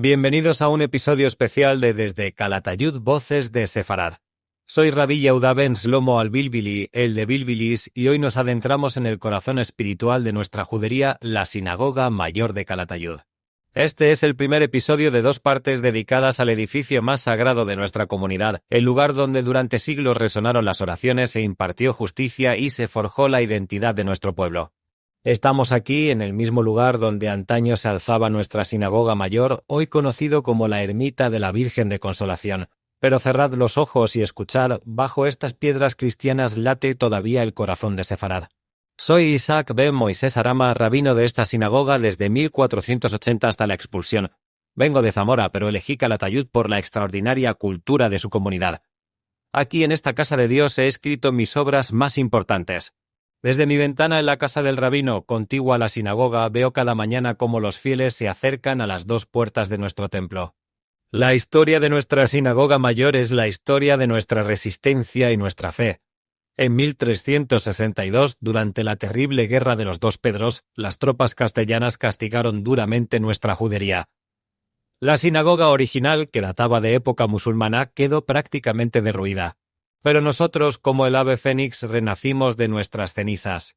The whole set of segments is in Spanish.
Bienvenidos a un episodio especial de Desde Calatayud Voces de Sefarad. Soy Rabbi Yehuda ben Shlomo al-Bilbili, el de Bilbilis, y hoy nos adentramos en el corazón espiritual de nuestra judería, la Sinagoga Mayor de Calatayud. Este es el primer episodio de 2 partes dedicadas al edificio más sagrado de nuestra comunidad, el lugar donde durante siglos resonaron las oraciones, se impartió justicia y se forjó la identidad de nuestro pueblo. Estamos aquí en el mismo lugar donde antaño se alzaba nuestra sinagoga mayor, hoy conocido como la Ermita de la Virgen de Consolación. Pero cerrad los ojos y escuchad, bajo estas piedras cristianas late todavía el corazón de Sefarad. Soy Isaac ben Moisés Arama, rabino de esta sinagoga desde 1480 hasta la expulsión. Vengo de Zamora, pero elegí Calatayud por la extraordinaria cultura de su comunidad. Aquí en esta casa de Dios he escrito mis obras más importantes. Desde mi ventana en la casa del rabino, contigua a la sinagoga, veo cada mañana cómo los fieles se acercan a las 2 puertas de nuestro templo. La historia de nuestra sinagoga mayor es la historia de nuestra resistencia y nuestra fe. En 1362, durante la terrible Guerra de los 2 Pedros, las tropas castellanas castigaron duramente nuestra judería. La sinagoga original, que databa de época musulmana, quedó prácticamente derruida. Pero nosotros, como el ave fénix, renacimos de nuestras cenizas.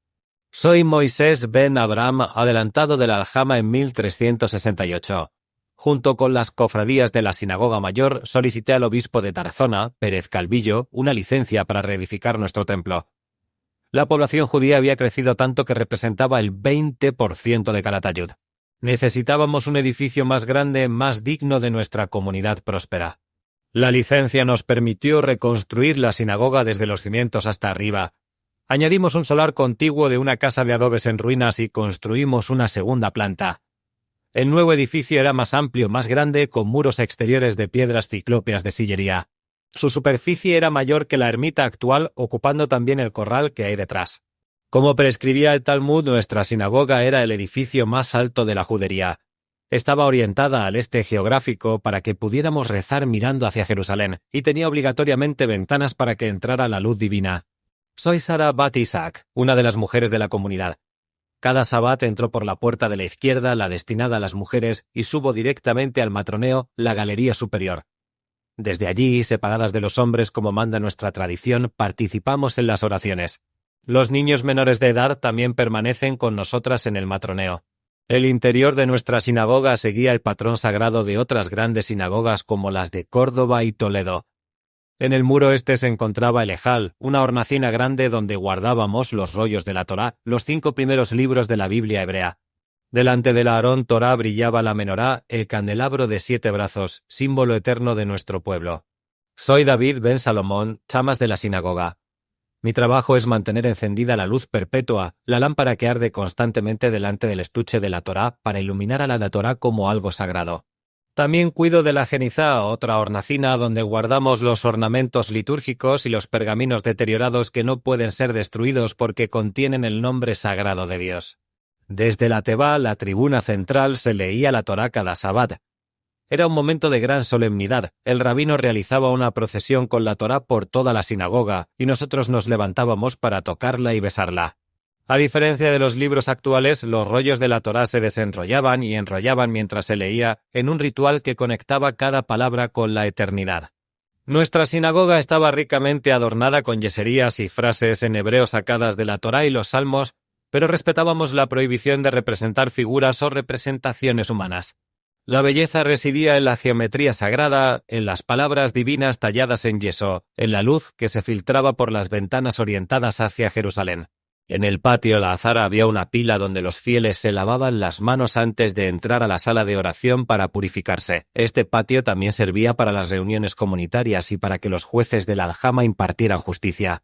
Soy Moisés ben Abraham, adelantado de la aljama en 1368. Junto con las cofradías de la Sinagoga Mayor, solicité al obispo de Tarazona, Pérez Calvillo, una licencia para reedificar nuestro templo. La población judía había crecido tanto que representaba el 20% de Calatayud. Necesitábamos un edificio más grande, más digno de nuestra comunidad próspera. La licencia nos permitió reconstruir la sinagoga desde los cimientos hasta arriba. Añadimos un solar contiguo de una casa de adobes en ruinas y construimos una segunda planta. El nuevo edificio era más amplio, más grande, con muros exteriores de piedras ciclópeas de sillería. Su superficie era mayor que la ermita actual, ocupando también el corral que hay detrás. Como prescribía el Talmud, nuestra sinagoga era el edificio más alto de la judería. Estaba orientada al este geográfico para que pudiéramos rezar mirando hacia Jerusalén, y tenía obligatoriamente ventanas para que entrara la luz divina. Soy Sara Bat Isaac, una de las mujeres de la comunidad. Cada sabbat entro por la puerta de la izquierda, la destinada a las mujeres, y subo directamente al matroneo, la galería superior. Desde allí, separadas de los hombres como manda nuestra tradición, participamos en las oraciones. Los niños menores de edad también permanecen con nosotras en el matroneo. El interior de nuestra sinagoga seguía el patrón sagrado de otras grandes sinagogas como las de Córdoba y Toledo. En el muro este se encontraba el ejal, una hornacina grande donde guardábamos los rollos de la Torá, los 5 primeros libros de la Biblia hebrea. Delante del Aarón Torá brillaba la menorá, el candelabro de 7 brazos, símbolo eterno de nuestro pueblo. Soy David ben Salomón, chamas de la sinagoga. Mi trabajo es mantener encendida la luz perpetua, la lámpara que arde constantemente delante del estuche de la Torá para iluminar a la Torá como algo sagrado. También cuido de la genizá, otra hornacina donde guardamos los ornamentos litúrgicos y los pergaminos deteriorados que no pueden ser destruidos porque contienen el nombre sagrado de Dios. Desde la Tebá, la tribuna central, se leía la Torá cada sabbat. Era un momento de gran solemnidad. El rabino realizaba una procesión con la Torá por toda la sinagoga, y nosotros nos levantábamos para tocarla y besarla. A diferencia de los libros actuales, los rollos de la Torá se desenrollaban y enrollaban mientras se leía, en un ritual que conectaba cada palabra con la eternidad. Nuestra sinagoga estaba ricamente adornada con yeserías y frases en hebreo sacadas de la Torá y los salmos, pero respetábamos la prohibición de representar figuras o representaciones humanas. La belleza residía en la geometría sagrada, en las palabras divinas talladas en yeso, en la luz que se filtraba por las ventanas orientadas hacia Jerusalén. En el patio la azara había una pila donde los fieles se lavaban las manos antes de entrar a la sala de oración para purificarse. Este patio también servía para las reuniones comunitarias y para que los jueces de la aljama impartieran justicia.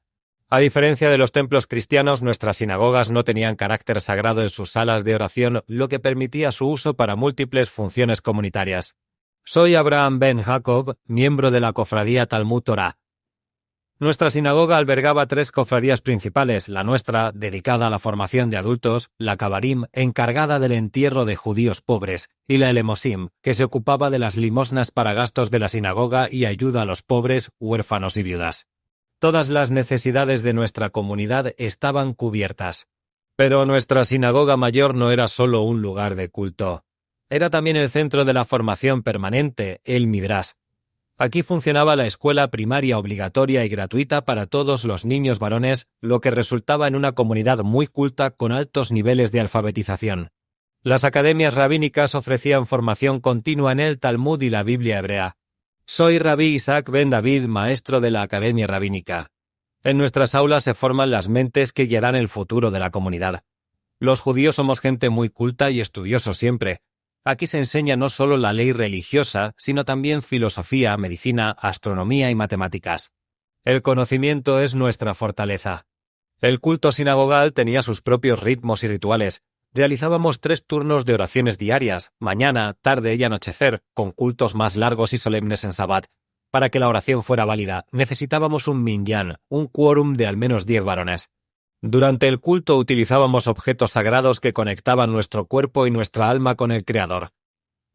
A diferencia de los templos cristianos, nuestras sinagogas no tenían carácter sagrado en sus salas de oración, lo que permitía su uso para múltiples funciones comunitarias. Soy Abraham ben Jacob, miembro de la cofradía Talmud Torah. Nuestra sinagoga albergaba 3 cofradías principales, la nuestra, dedicada a la formación de adultos, la Kabarim, encargada del entierro de judíos pobres, y la Elemosim, que se ocupaba de las limosnas para gastos de la sinagoga y ayuda a los pobres, huérfanos y viudas. Todas las necesidades de nuestra comunidad estaban cubiertas. Pero nuestra sinagoga mayor no era solo un lugar de culto. Era también el centro de la formación permanente, el Midrash. Aquí funcionaba la escuela primaria obligatoria y gratuita para todos los niños varones, lo que resultaba en una comunidad muy culta con altos niveles de alfabetización. Las academias rabínicas ofrecían formación continua en el Talmud y la Biblia hebrea. Soy Rabí Isaac Ben David, maestro de la Academia Rabínica. En nuestras aulas se forman las mentes que guiarán el futuro de la comunidad. Los judíos somos gente muy culta y estudiosos siempre. Aquí se enseña no solo la ley religiosa, sino también filosofía, medicina, astronomía y matemáticas. El conocimiento es nuestra fortaleza. El culto sinagogal tenía sus propios ritmos y rituales. Realizábamos 3 turnos de oraciones diarias, mañana, tarde y anochecer, con cultos más largos y solemnes en Sabbat. Para que la oración fuera válida, necesitábamos un minyan, un quórum de al menos 10 varones. Durante el culto utilizábamos objetos sagrados que conectaban nuestro cuerpo y nuestra alma con el Creador.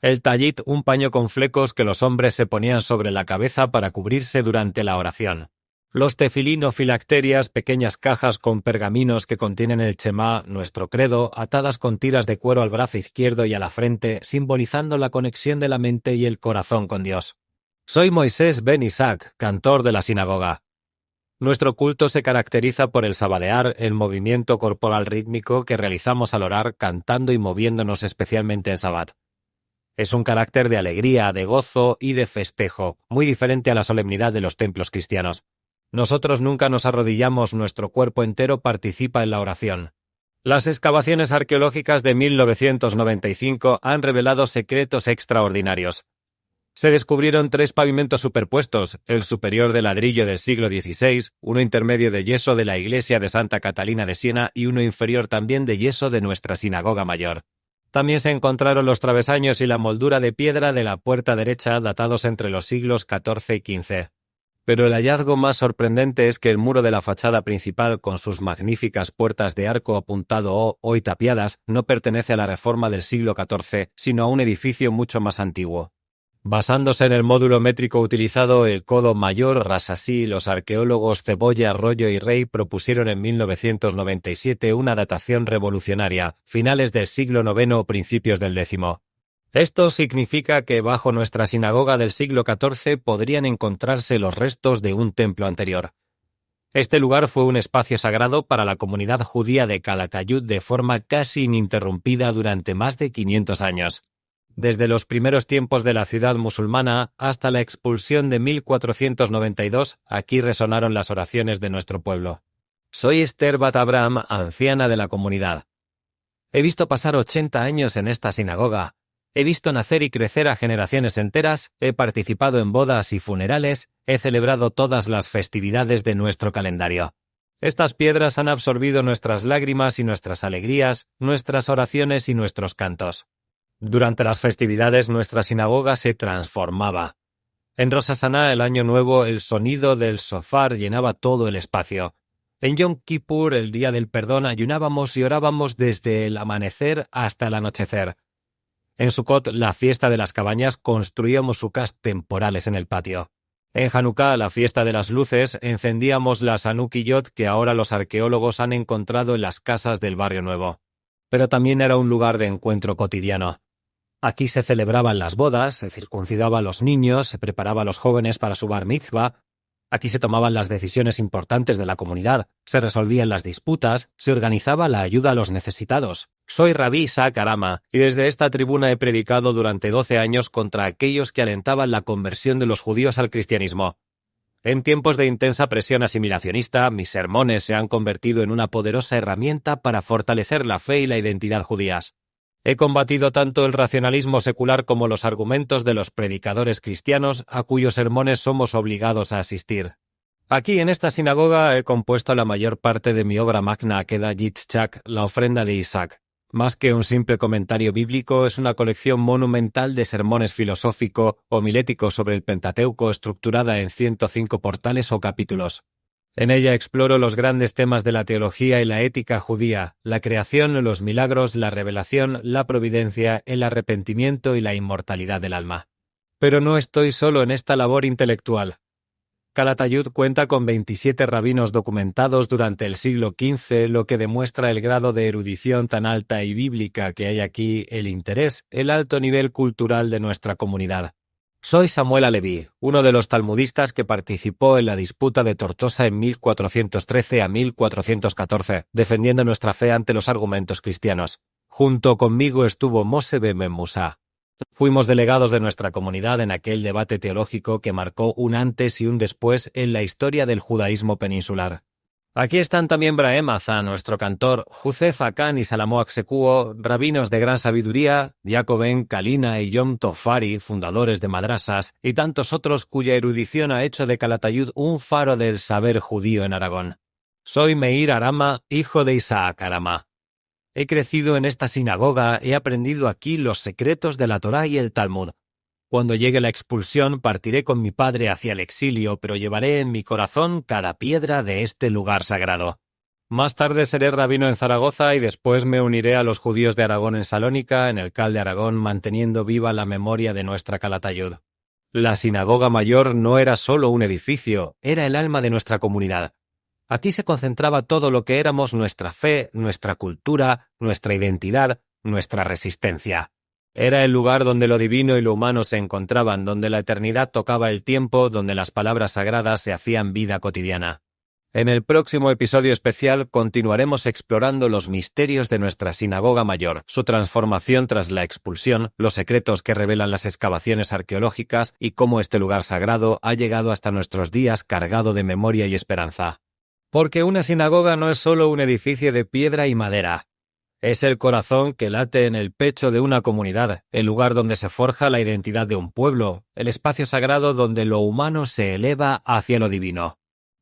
El tallit, un paño con flecos que los hombres se ponían sobre la cabeza para cubrirse durante la oración. Los tefilín o filacterias, pequeñas cajas con pergaminos que contienen el Shemá, nuestro credo, atadas con tiras de cuero al brazo izquierdo y a la frente, simbolizando la conexión de la mente y el corazón con Dios. Soy Moisés Ben Isaac, cantor de la sinagoga. Nuestro culto se caracteriza por el sabadear, el movimiento corporal rítmico que realizamos al orar, cantando y moviéndonos especialmente en Sabbat. Es un carácter de alegría, de gozo y de festejo, muy diferente a la solemnidad de los templos cristianos. Nosotros nunca nos arrodillamos, nuestro cuerpo entero participa en la oración. Las excavaciones arqueológicas de 1995 han revelado secretos extraordinarios. Se descubrieron 3 pavimentos superpuestos, el superior de ladrillo del siglo XVI, uno intermedio de yeso de la iglesia de Santa Catalina de Siena y uno inferior también de yeso de nuestra sinagoga mayor. También se encontraron los travesaños y la moldura de piedra de la puerta derecha datados entre los siglos XIV y XV. Pero el hallazgo más sorprendente es que el muro de la fachada principal, con sus magníficas puertas de arco apuntado hoy tapiadas, no pertenece a la reforma del siglo XIV, sino a un edificio mucho más antiguo. Basándose en el módulo métrico utilizado, el codo mayor Rasasi, los arqueólogos Cebolla, Arroyo y Rey propusieron en 1997 una datación revolucionaria, finales del siglo IX o principios del X. Esto significa que bajo nuestra sinagoga del siglo XIV podrían encontrarse los restos de un templo anterior. Este lugar fue un espacio sagrado para la comunidad judía de Calatayud de forma casi ininterrumpida durante más de 500 años. Desde los primeros tiempos de la ciudad musulmana hasta la expulsión de 1492, aquí resonaron las oraciones de nuestro pueblo. Soy Esther Bat Abraham, anciana de la comunidad. He visto pasar 80 años en esta sinagoga. He visto nacer y crecer a generaciones enteras, he participado en bodas y funerales, he celebrado todas las festividades de nuestro calendario. Estas piedras han absorbido nuestras lágrimas y nuestras alegrías, nuestras oraciones y nuestros cantos. Durante las festividades nuestra sinagoga se transformaba. En Rosh Hashaná, el Año Nuevo, el sonido del shofar llenaba todo el espacio. En Yom Kippur, el Día del Perdón, ayunábamos y orábamos desde el amanecer hasta el anochecer. En Sukkot, la fiesta de las cabañas, construíamos sucas temporales en el patio. En Hanukkah, la fiesta de las luces, encendíamos las Hanukiyot que ahora los arqueólogos han encontrado en las casas del Barrio Nuevo. Pero también era un lugar de encuentro cotidiano. Aquí se celebraban las bodas, se circuncidaba a los niños, se preparaba a los jóvenes para su bar mitzvah. Aquí se tomaban las decisiones importantes de la comunidad, se resolvían las disputas, se organizaba la ayuda a los necesitados. Soy Rabí Isaac Arama, y desde esta tribuna he predicado durante 12 años contra aquellos que alentaban la conversión de los judíos al cristianismo. En tiempos de intensa presión asimilacionista, mis sermones se han convertido en una poderosa herramienta para fortalecer la fe y la identidad judías. He combatido tanto el racionalismo secular como los argumentos de los predicadores cristianos a cuyos sermones somos obligados a asistir. Aquí, en esta sinagoga, he compuesto la mayor parte de mi obra magna Akeda Yitzchak, la ofrenda de Isaac. Más que un simple comentario bíblico, es una colección monumental de sermones filosófico-homiléticos sobre el Pentateuco estructurada en 105 portales o capítulos. En ella exploro los grandes temas de la teología y la ética judía, la creación, los milagros, la revelación, la providencia, el arrepentimiento y la inmortalidad del alma. Pero no estoy solo en esta labor intelectual. Calatayud cuenta con 27 rabinos documentados durante el siglo XV, lo que demuestra el grado de erudición tan alta y bíblica que hay aquí, el interés, el alto nivel cultural de nuestra comunidad. Soy Samuel Aleví, uno de los talmudistas que participó en la disputa de Tortosa en 1413 a 1414, defendiendo nuestra fe ante los argumentos cristianos. Junto conmigo estuvo Moshe ben Musa. Fuimos delegados de nuestra comunidad en aquel debate teológico que marcó un antes y un después en la historia del judaísmo peninsular. Aquí están también Brahem Azan, nuestro cantor, Josef Akan y Salamo Aksekuo, rabinos de gran sabiduría, Jacoben, Kalina y Yom Tofari, fundadores de madrasas, y tantos otros cuya erudición ha hecho de Calatayud un faro del saber judío en Aragón. Soy Meir Arama, hijo de Isaac Arama. He crecido en esta sinagoga, he aprendido aquí los secretos de la Torá y el Talmud. Cuando llegue la expulsión, partiré con mi padre hacia el exilio, pero llevaré en mi corazón cada piedra de este lugar sagrado. Más tarde seré rabino en Zaragoza y después me uniré a los judíos de Aragón en Salónica, en el Cal de Aragón, manteniendo viva la memoria de nuestra Calatayud. La sinagoga mayor no era solo un edificio, era el alma de nuestra comunidad. Aquí se concentraba todo lo que éramos nuestra fe, nuestra cultura, nuestra identidad, nuestra resistencia. Era el lugar donde lo divino y lo humano se encontraban, donde la eternidad tocaba el tiempo, donde las palabras sagradas se hacían vida cotidiana. En el próximo episodio especial continuaremos explorando los misterios de nuestra sinagoga mayor, su transformación tras la expulsión, los secretos que revelan las excavaciones arqueológicas y cómo este lugar sagrado ha llegado hasta nuestros días cargado de memoria y esperanza. Porque una sinagoga no es solo un edificio de piedra y madera. Es el corazón que late en el pecho de una comunidad, el lugar donde se forja la identidad de un pueblo, el espacio sagrado donde lo humano se eleva hacia lo divino.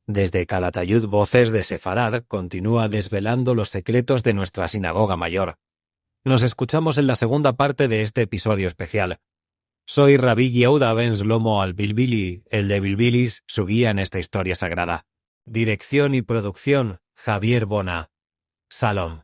Desde Calatayud Voces de Sefarad continúa desvelando los secretos de nuestra sinagoga mayor. Nos escuchamos en la segunda parte de este episodio especial. Soy Rabbi Yehuda ben Shlomo al-Bilbili, el de Bilbilis, su guía en esta historia sagrada. Dirección y producción, Javier Bona. Salom.